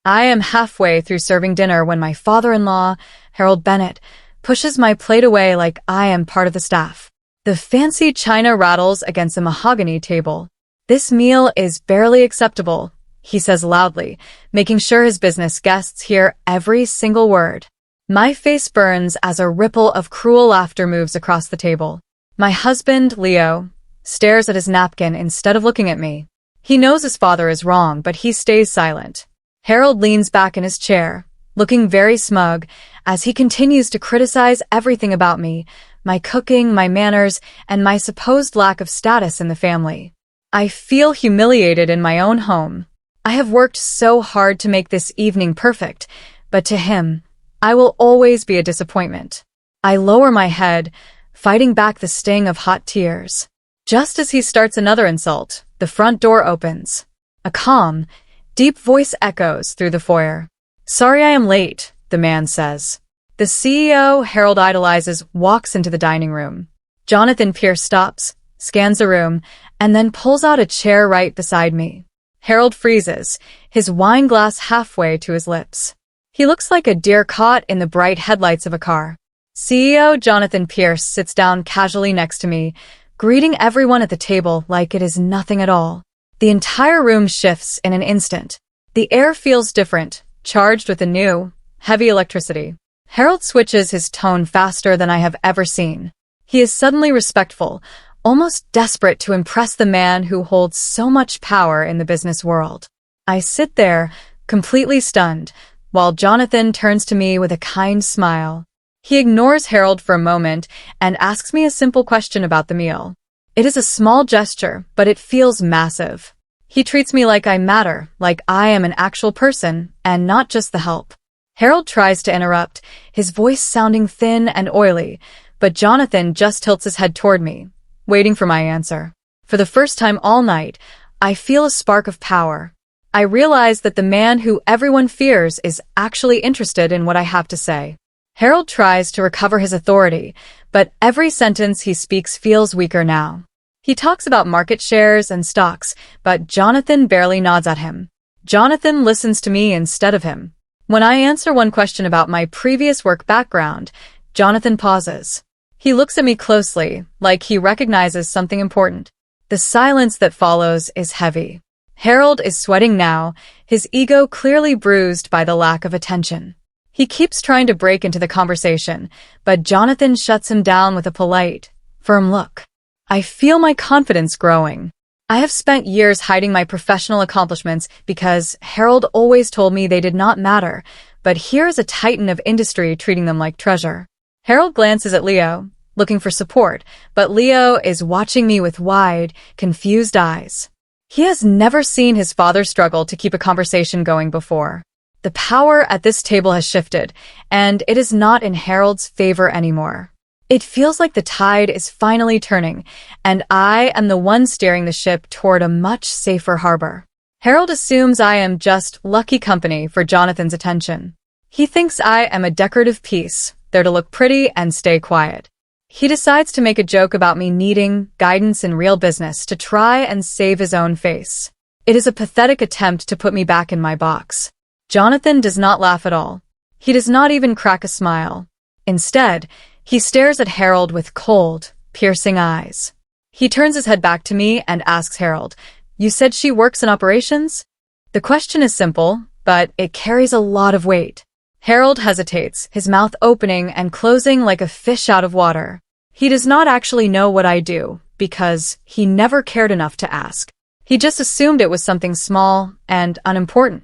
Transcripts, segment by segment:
I am halfway through serving dinner when my father-in-law, Harold Bennett, pushes my plate away like I am part of the staff. The fancy china rattles against a mahogany table. "This meal is barely acceptable," he says loudly, making sure his business guests hear every single word. My face burns as a ripple of cruel laughter moves across the table. My husband, Leo, stares at his napkin instead of looking at me. He knows his father is wrong, but he stays silent. Harold leans back in his chair, looking very smug, as he continues to criticize everything about me, my cooking, my manners, and my supposed lack of status in the family. I feel humiliated in my own home. I have worked so hard to make this evening perfect, but to him, I will always be a disappointment. I lower my head, fighting back the sting of hot tears. Just as he starts another insult, the front door opens. A calm, deep voice echoes through the foyer. "Sorry I am late," the man says. The CEO Harold idolizes walks into the dining room. Jonathan Pierce stops, scans the room, and then pulls out a chair right beside me. Harold freezes, his wine glass halfway to his lips. He looks like a deer caught in the bright headlights of a car. CEO Jonathan Pierce sits down casually next to me, greeting everyone at the table like it is nothing at all. The entire room shifts in an instant. The air feels different, charged with a new, heavy electricity. Harold switches his tone faster than I have ever seen. He is suddenly respectful, almost desperate to impress the man who holds so much power in the business world. I sit there, completely stunned, while Jonathan turns to me with a kind smile. He ignores Harold for a moment and asks me a simple question about the meal. It is a small gesture, but it feels massive. He treats me like I matter, like I am an actual person, and not just the help. Harold tries to interrupt, his voice sounding thin and oily, but Jonathan just tilts his head toward me, waiting for my answer. For the first time all night, I feel a spark of power. I realize that the man who everyone fears is actually interested in what I have to say. Harold tries to recover his authority, but every sentence he speaks feels weaker now. He talks about market shares and stocks, but Jonathan barely nods at him. Jonathan listens to me instead of him. When I answer one question about my previous work background, Jonathan pauses. He looks at me closely, like he recognizes something important. The silence that follows is heavy. Harold is sweating now, his ego clearly bruised by the lack of attention. He keeps trying to break into the conversation, but Jonathan shuts him down with a polite, firm look. I feel my confidence growing. I have spent years hiding my professional accomplishments because Harold always told me they did not matter, but here is a titan of industry treating them like treasure. Harold glances at Leo, looking for support, but Leo is watching me with wide, confused eyes. He has never seen his father struggle to keep a conversation going before. The power at this table has shifted, and it is not in Harold's favor anymore. It feels like the tide is finally turning, and I am the one steering the ship toward a much safer harbor. Harold assumes I am just lucky company for Jonathan's attention. He thinks I am a decorative piece, there to look pretty and stay quiet. He decides to make a joke about me needing guidance in real business to try and save his own face. It is a pathetic attempt to put me back in my box. Jonathan does not laugh at all. He does not even crack a smile. Instead, he stares at Harold with cold, piercing eyes. He turns his head back to me and asks Harold, "You said she works in operations?" The question is simple, but it carries a lot of weight. Harold hesitates, his mouth opening and closing like a fish out of water. He does not actually know what I do, because he never cared enough to ask. He just assumed it was something small and unimportant.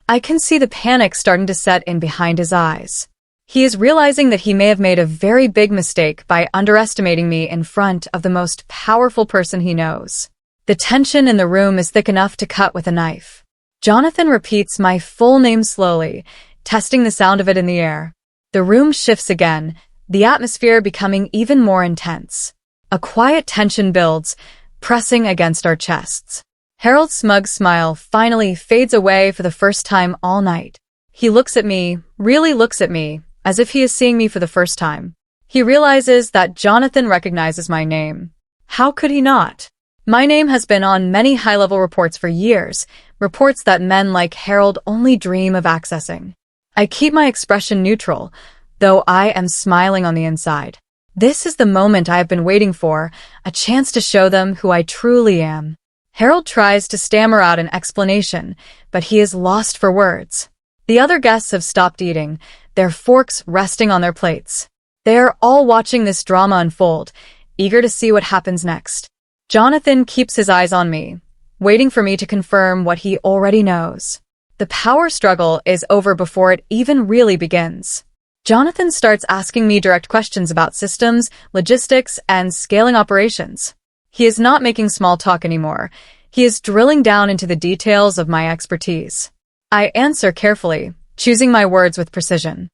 I can see the panic starting to set in behind his eyes. He is realizing that he may have made a very big mistake by underestimating me in front of the most powerful person he knows. The tension in the room is thick enough to cut with a knife. Jonathan repeats my full name slowly, testing the sound of it in the air. The room shifts again, the atmosphere becoming even more intense. A quiet tension builds, pressing against our chests. Harold's smug smile finally fades away for the first time all night. He looks at me, really looks at me, as if he is seeing me for the first time. He realizes that Jonathan recognizes my name. How could he not? My name has been on many high-level reports for years, reports that men like Harold only dream of accessing. I keep my expression neutral, though I am smiling on the inside. This is the moment I have been waiting for, a chance to show them who I truly am. Harold tries to stammer out an explanation, but he is lost for words. The other guests have stopped eating, their forks resting on their plates. They are all watching this drama unfold, eager to see what happens next. Jonathan keeps his eyes on me, waiting for me to confirm what he already knows. The power struggle is over before it even really begins. Jonathan starts asking me direct questions about systems, logistics, and scaling operations. He is not making small talk anymore. He is drilling down into the details of my expertise. I answer carefully, choosing my words with precision.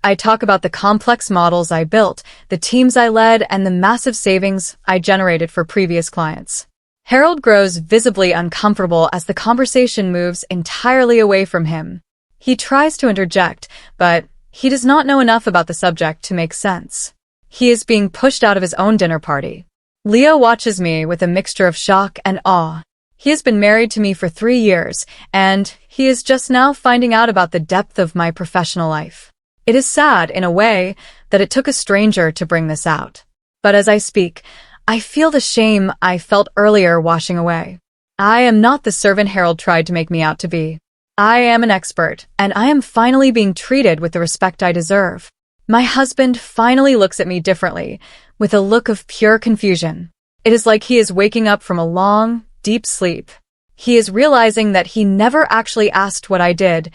I talk about the complex models I built, the teams I led, and the massive savings I generated for previous clients. Harold grows visibly uncomfortable as the conversation moves entirely away from him. He tries to interject, but he does not know enough about the subject to make sense. He is being pushed out of his own dinner party. Leo watches me with a mixture of shock and awe. He has been married to me for 3 years, and he is just now finding out about the depth of my professional life. It is sad, in a way, that it took a stranger to bring this out. But as I speak, I feel the shame I felt earlier washing away. I am not the servant Harold tried to make me out to be. I am an expert, and I am finally being treated with the respect I deserve. My husband finally looks at me differently, with a look of pure confusion. It is like he is waking up from a long, deep sleep. He is realizing that he never actually asked what I did,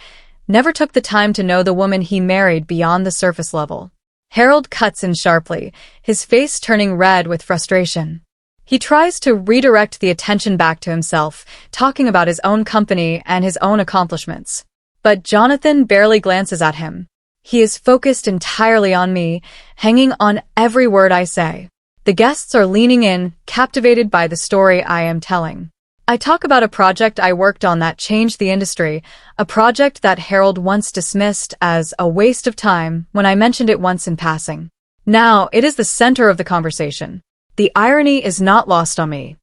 never took the time to know the woman he married beyond the surface level. Harold cuts in sharply, his face turning red with frustration. He tries to redirect the attention back to himself, talking about his own company and his own accomplishments. But Jonathan barely glances at him. He is focused entirely on me, hanging on every word I say. The guests are leaning in, captivated by the story I am telling. I talk about a project I worked on that changed the industry, a project that Harold once dismissed as a waste of time when I mentioned it once in passing. Now, it is the center of the conversation. The irony is not lost on me.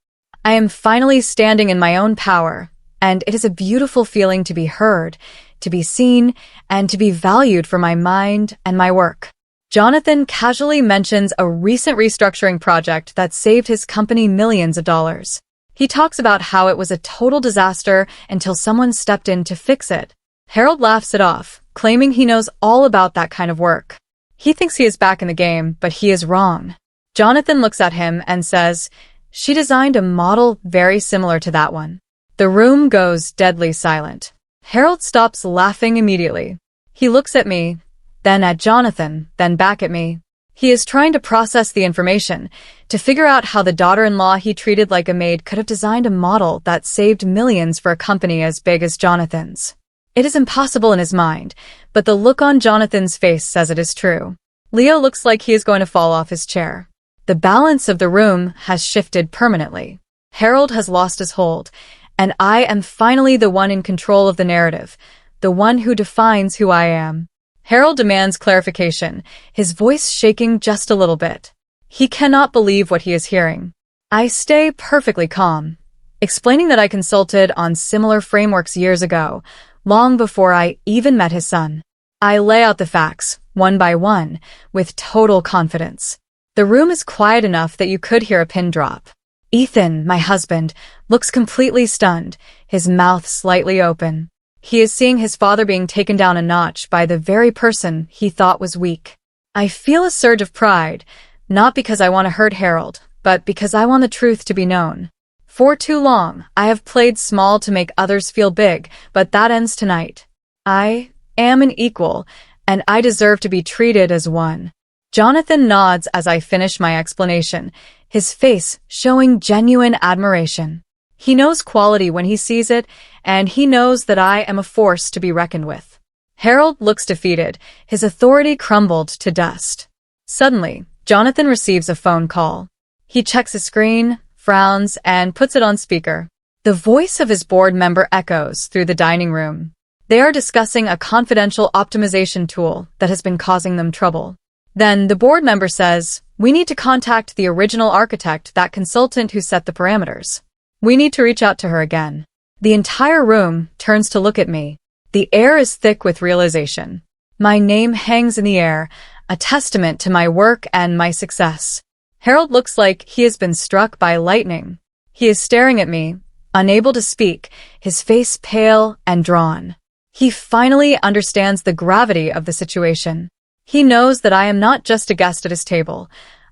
I am finally standing in my own power, and it is a beautiful feeling to be heard, to be seen, and to be valued for my mind and my work. Jonathan casually mentions a recent restructuring project that saved his company millions of dollars. He talks about how it was a total disaster until someone stepped in to fix it. Harold laughs it off, claiming he knows all about that kind of work. He thinks he is back in the game, but he is wrong. Jonathan looks at him and says, "She designed a model very similar to that one." The room goes deadly silent. Harold stops laughing immediately. He looks at me, then at Jonathan, then back at me. He is trying to process the information, to figure out how the daughter-in-law he treated like a maid could have designed a model that saved millions for a company as big as Jonathan's. It is impossible in his mind, but the look on Jonathan's face says it is true. Leo looks like he is going to fall off his chair. The balance of the room has shifted permanently. Harold has lost his hold, and I am finally the one in control of the narrative, the one who defines who I am. Harold demands clarification, his voice shaking just a little bit. He cannot believe what he is hearing. I stay perfectly calm, explaining that I consulted on similar frameworks years ago, long before I even met his son. I lay out the facts, one by one, with total confidence. The room is quiet enough that you could hear a pin drop. Ethan, my husband, looks completely stunned, his mouth slightly open. He is seeing his father being taken down a notch by the very person he thought was weak. I feel a surge of pride, not because I want to hurt Harold, but because I want the truth to be known. For too long, I have played small to make others feel big, but that ends tonight. I am an equal, and I deserve to be treated as one. Jonathan nods as I finish my explanation, his face showing genuine admiration. He knows quality when he sees it, and he knows that I am a force to be reckoned with. Harold looks defeated, his authority crumbled to dust. Suddenly, Jonathan receives a phone call. He checks his screen, frowns, and puts it on speaker. The voice of his board member echoes through the dining room. They are discussing a confidential optimization tool that has been causing them trouble. Then the board member says, "We need to contact the original architect, that consultant who set the parameters. We need to reach out to her again." The entire room turns to look at me. The air is thick with realization. My name hangs in the air, a testament to my work and my success. Harold looks like he has been struck by lightning. He is staring at me, unable to speak, his face pale and drawn. He finally understands the gravity of the situation. He knows that I am not just a guest at his table.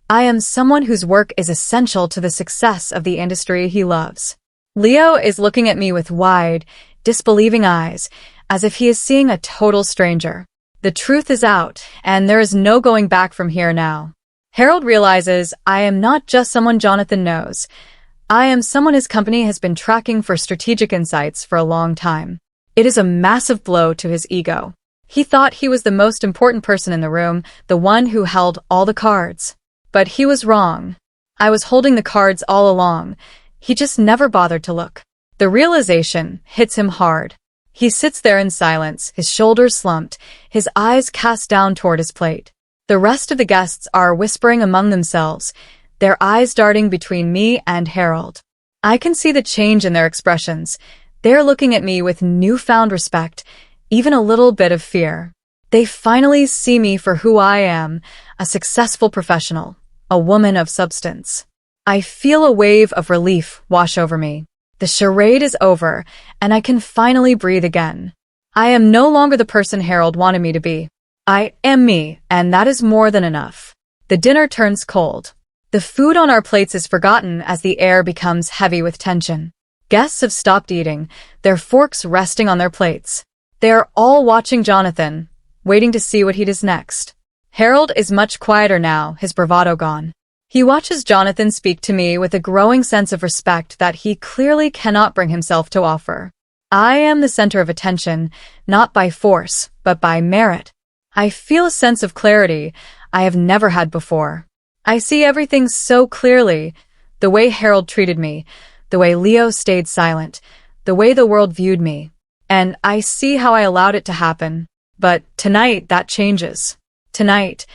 I am someone whose work is essential to the success of the industry he loves. Leo is looking at me with wide, disbelieving eyes, as if he is seeing a total stranger. The truth is out, and there is no going back from here now. Harold realizes I am not just someone Jonathan knows. I am someone his company has been tracking for strategic insights for a long time. It is a massive blow to his ego. He thought he was the most important person in the room, the one who held all the cards. But he was wrong. I was holding the cards all along. He just never bothered to look. The realization hits him hard. He sits there in silence, his shoulders slumped, his eyes cast down toward his plate. The rest of the guests are whispering among themselves, their eyes darting between me and Harold. I can see the change in their expressions. They're looking at me with newfound respect, even a little bit of fear. They finally see me for who I am, a successful professional, a woman of substance. I feel a wave of relief wash over me. The charade is over, and I can finally breathe again. I am no longer the person Harold wanted me to be. I am me, and that is more than enough. The dinner turns cold. The food on our plates is forgotten as the air becomes heavy with tension. Guests have stopped eating, their forks resting on their plates. They are all watching Jonathan, waiting to see what he does next. Harold is much quieter now, his bravado gone. He watches Jonathan speak to me with a growing sense of respect that he clearly cannot bring himself to offer. I am the center of attention, not by force, but by merit. I feel a sense of clarity I have never had before. I see everything so clearly, the way Harold treated me, the way Leo stayed silent, the way the world viewed me. And I see how I allowed it to happen. But tonight, that changes. Tonight,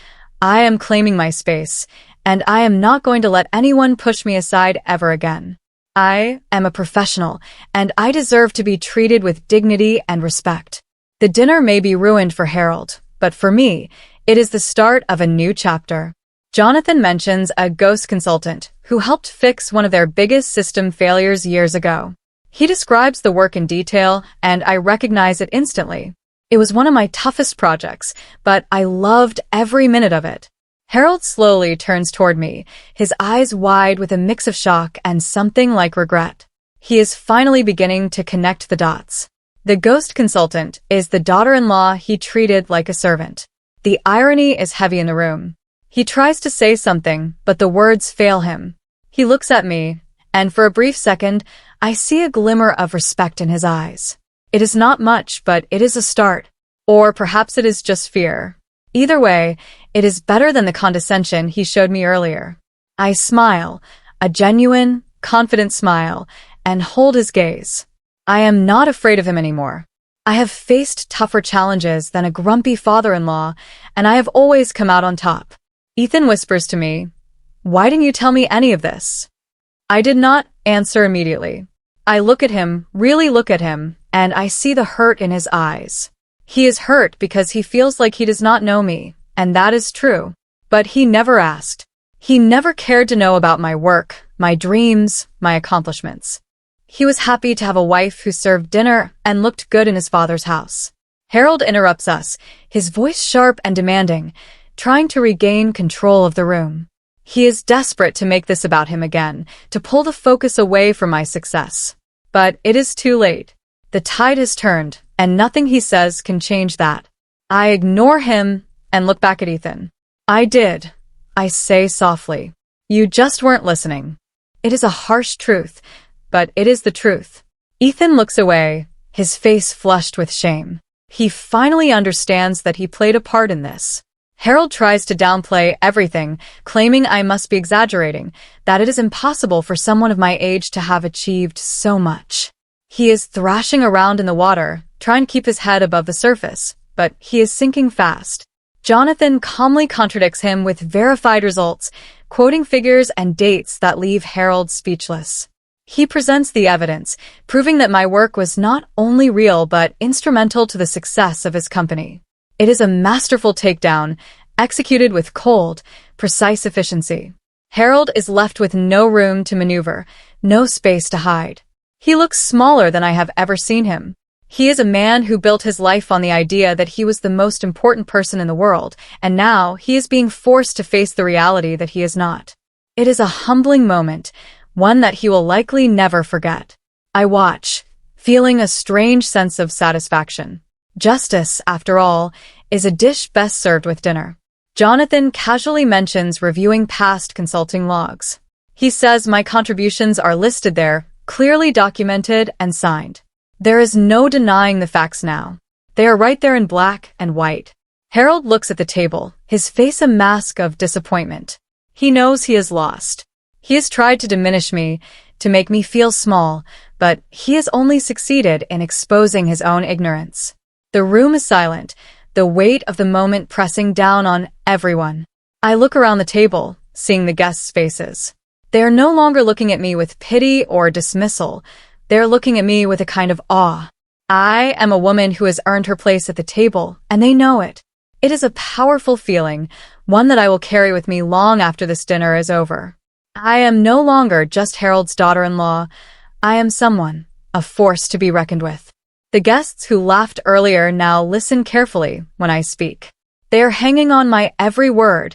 I am claiming my space, and I am not going to let anyone push me aside ever again. I am a professional, and I deserve to be treated with dignity and respect. The dinner may be ruined for Harold, but for me, it is the start of a new chapter. Jonathan mentions a ghost consultant who helped fix one of their biggest system failures years ago. He describes the work in detail, and I recognize it instantly. It was one of my toughest projects, but I loved every minute of it. Harold slowly turns toward me, his eyes wide with a mix of shock and something like regret. He is finally beginning to connect the dots. The ghost consultant is the daughter-in-law he treated like a servant. The irony is heavy in the room. He tries to say something, but the words fail him. He looks at me, and for a brief second, I see a glimmer of respect in his eyes. It is not much, but it is a start. Or perhaps it is just fear. Either way, it is better than the condescension he showed me earlier. I smile, a genuine, confident smile, and hold his gaze. I am not afraid of him anymore. I have faced tougher challenges than a grumpy father-in-law, and I have always come out on top. Ethan whispers to me, "Why didn't you tell me any of this?" I did not answer immediately. I look at him, really look at him, and I see the hurt in his eyes. He is hurt because he feels like he does not know me, and that is true. But he never asked. He never cared to know about my work, my dreams, my accomplishments. He was happy to have a wife who served dinner and looked good in his father's house. Harold interrupts us, his voice sharp and demanding, trying to regain control of the room. He is desperate to make this about him again, to pull the focus away from my success. But it is too late. The tide has turned, and nothing he says can change that. I ignore him and look back at Ethan. "I did," I say softly. "You just weren't listening." It is a harsh truth, but it is the truth. Ethan looks away, his face flushed with shame. He finally understands that he played a part in this. Harold tries to downplay everything, claiming I must be exaggerating, that it is impossible for someone of my age to have achieved so much. He is thrashing around in the water, trying to keep his head above the surface, but he is sinking fast. Jonathan calmly contradicts him with verified results, quoting figures and dates that leave Harold speechless. He presents the evidence, proving that my work was not only real but instrumental to the success of his company. It is a masterful takedown, executed with cold, precise efficiency. Harold is left with no room to maneuver, no space to hide. He looks smaller than I have ever seen him. He is a man who built his life on the idea that he was the most important person in the world, and now he is being forced to face the reality that he is not. It is a humbling moment, one that he will likely never forget. I watch, feeling a strange sense of satisfaction. Justice, after all, is a dish best served with dinner. Jonathan casually mentions reviewing past consulting logs. He says my contributions are listed there, clearly documented and signed. There is no denying the facts now. They are right there in black and white. Harold looks at the table, his face a mask of disappointment. He knows he has lost. He has tried to diminish me, to make me feel small, but he has only succeeded in exposing his own ignorance. The room is silent, the weight of the moment pressing down on everyone. I look around the table, seeing the guests' faces. They are no longer looking at me with pity or dismissal. They're looking at me with a kind of awe. I am a woman who has earned her place at the table, and they know it. It is a powerful feeling, one that I will carry with me long after this dinner is over. I am no longer just Harold's daughter-in-law. I am someone, a force to be reckoned with. The guests who laughed earlier now listen carefully when I speak. They are hanging on my every word,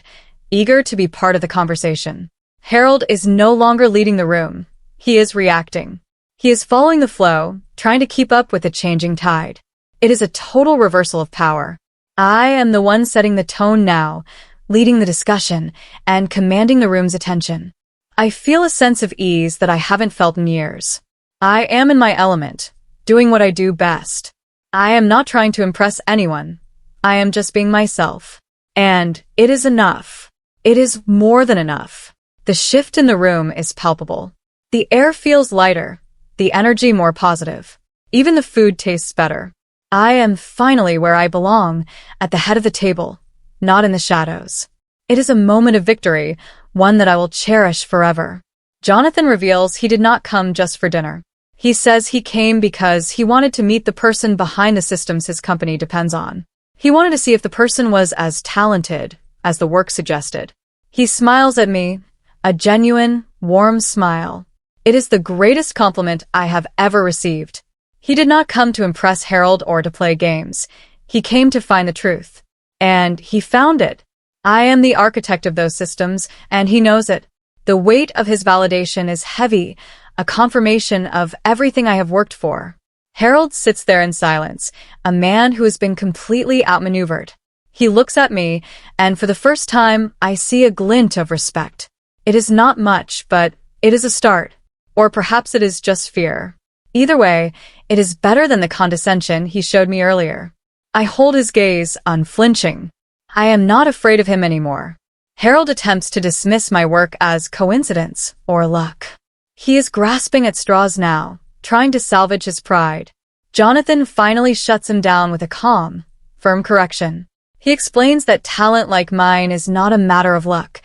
eager to be part of the conversation. Harold is no longer leading the room. He is reacting. He is following the flow, trying to keep up with the changing tide. It is a total reversal of power. I am the one setting the tone now, leading the discussion, and commanding the room's attention. I feel a sense of ease that I haven't felt in years. I am in my element, doing what I do best. I am not trying to impress anyone. I am just being myself. And it is enough. It is more than enough. The shift in the room is palpable. The air feels lighter, the energy more positive. Even the food tastes better. I am finally where I belong, at the head of the table, not in the shadows. It is a moment of victory, one that I will cherish forever. Jonathan reveals he did not come just for dinner. He says he came because he wanted to meet the person behind the systems his company depends on. He wanted to see if the person was as talented as the work suggested. He smiles at me, a genuine, warm smile. It is the greatest compliment I have ever received. He did not come to impress Harold or to play games. He came to find the truth. And he found it. I am the architect of those systems, and he knows it. The weight of his validation is heavy, a confirmation of everything I have worked for. Harold sits there in silence, a man who has been completely outmaneuvered. He looks at me, and for the first time, I see a glint of respect. It is not much, but it is a start. Or perhaps it is just fear. Either way, it is better than the condescension he showed me earlier. I hold his gaze, unflinching. I am not afraid of him anymore. Harold attempts to dismiss my work as coincidence or luck. He is grasping at straws now, trying to salvage his pride. Jonathan finally shuts him down with a calm, firm correction. He explains that talent like mine is not a matter of luck.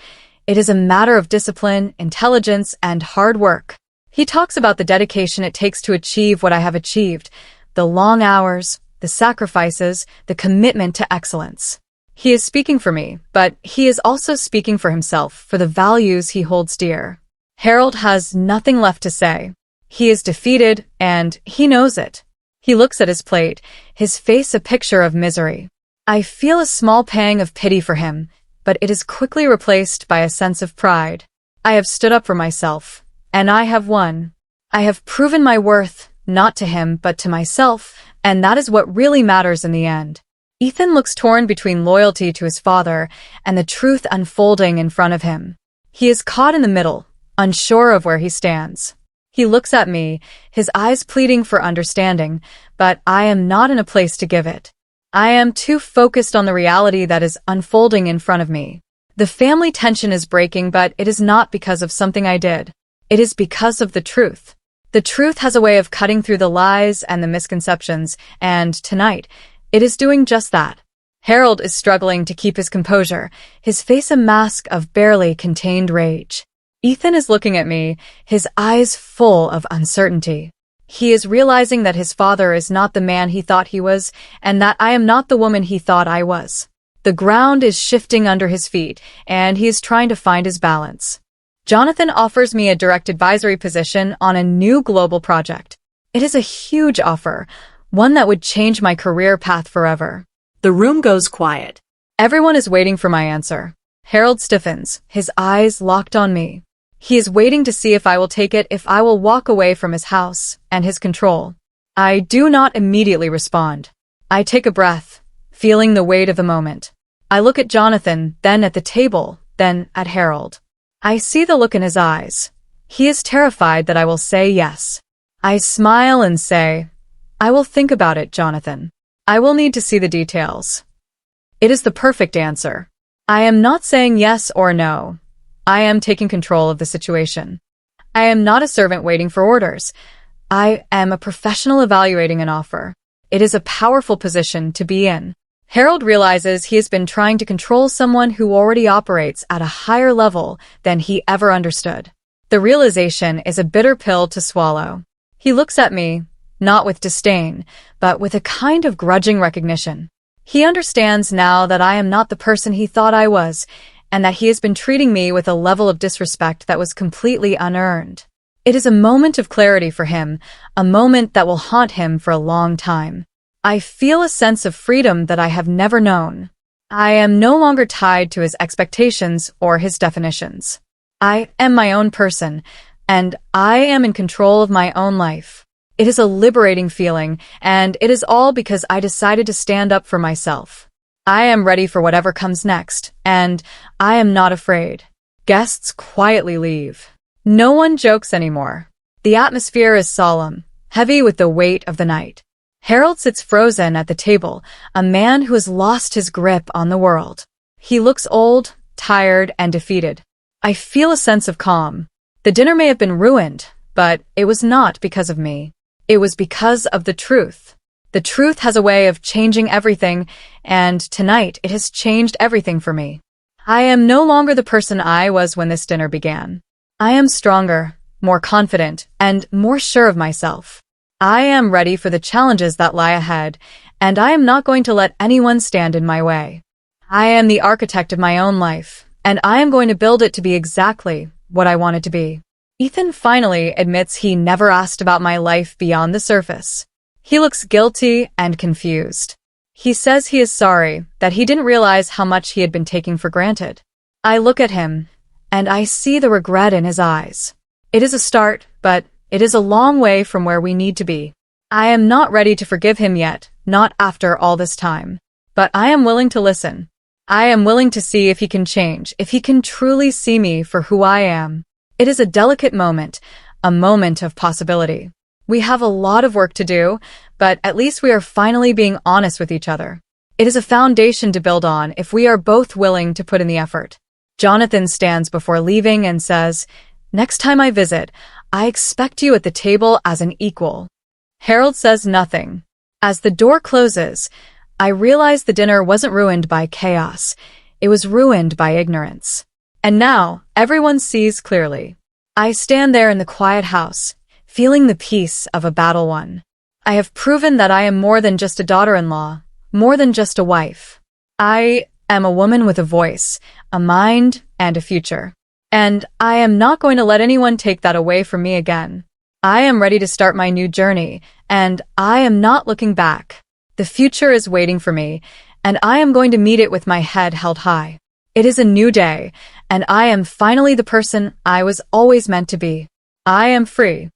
It is a matter of discipline, intelligence, and hard work. He talks about the dedication it takes to achieve what I have achieved, the long hours, the sacrifices, the commitment to excellence. He is speaking for me, but he is also speaking for himself, for the values he holds dear. Harold has nothing left to say. He is defeated, and he knows it. He looks at his plate, his face a picture of misery. I feel a small pang of pity for him, but it is quickly replaced by a sense of pride. I have stood up for myself, and I have won. I have proven my worth, not to him, but to myself, and that is what really matters in the end. Ethan looks torn between loyalty to his father and the truth unfolding in front of him. He is caught in the middle, unsure of where he stands. He looks at me, his eyes pleading for understanding, but I am not in a place to give it. I am too focused on the reality that is unfolding in front of me. The family tension is breaking, but it is not because of something I did. It is because of the truth. The truth has a way of cutting through the lies and the misconceptions, and tonight, it is doing just that. Harold is struggling to keep his composure, his face a mask of barely contained rage. Ethan is looking at me, his eyes full of uncertainty. He is realizing that his father is not the man he thought he was, and that I am not the woman he thought I was. The ground is shifting under his feet, and he is trying to find his balance. Jonathan offers me a direct advisory position on a new global project. It is a huge offer, one that would change my career path forever. The room goes quiet. Everyone is waiting for my answer. Harold stiffens, his eyes locked on me. He is waiting to see if I will take it, if I will walk away from his house and his control. I do not immediately respond. I take a breath, feeling the weight of the moment. I look at Jonathan, then at the table, then at Harold. I see the look in his eyes. He is terrified that I will say yes. I smile and say, I will think about it, Jonathan. I will need to see the details. It is the perfect answer. I am not saying yes or no. I am taking control of the situation. I am not a servant waiting for orders. I am a professional evaluating an offer. It is a powerful position to be in. Harold realizes he has been trying to control someone who already operates at a higher level than he ever understood. The realization is a bitter pill to swallow. He looks at me, not with disdain, but with a kind of grudging recognition. He understands now that I am not the person he thought I was, and that he has been treating me with a level of disrespect that was completely unearned. It is a moment of clarity for him, a moment that will haunt him for a long time. I feel a sense of freedom that I have never known. I am no longer tied to his expectations or his definitions. I am my own person, and I am in control of my own life. It is a liberating feeling, and it is all because I decided to stand up for myself. I am ready for whatever comes next, and I am not afraid. Guests quietly leave. No one jokes anymore. The atmosphere is solemn, heavy with the weight of the night. Harold sits frozen at the table, a man who has lost his grip on the world. He looks old, tired, and defeated. I feel a sense of calm. The dinner may have been ruined, but it was not because of me. It was because of the truth. The truth has a way of changing everything, and tonight it has changed everything for me. I am no longer the person I was when this dinner began. I am stronger, more confident, and more sure of myself. I am ready for the challenges that lie ahead, and I am not going to let anyone stand in my way. I am the architect of my own life, and I am going to build it to be exactly what I want it to be. Ethan finally admits he never asked about my life beyond the surface. He looks guilty and confused. He says he is sorry, that he didn't realize how much he had been taking for granted. I look at him, and I see the regret in his eyes. It is a start, but it is a long way from where we need to be. I am not ready to forgive him yet, not after all this time. But I am willing to listen. I am willing to see if he can change, if he can truly see me for who I am. It is a delicate moment, a moment of possibility. We have a lot of work to do, but at least we are finally being honest with each other. It is a foundation to build on if we are both willing to put in the effort. Jonathan stands before leaving and says, "Next time I visit, I expect you at the table as an equal." Harold says nothing. As the door closes, I realize the dinner wasn't ruined by chaos. It was ruined by ignorance. And now, everyone sees clearly. I stand there in the quiet house, feeling the peace of a battle won. I have proven that I am more than just a daughter-in-law, more than just a wife. I am a woman with a voice, a mind, and a future. And I am not going to let anyone take that away from me again. I am ready to start my new journey, and I am not looking back. The future is waiting for me, and I am going to meet it with my head held high. It is a new day, and I am finally the person I was always meant to be. I am free.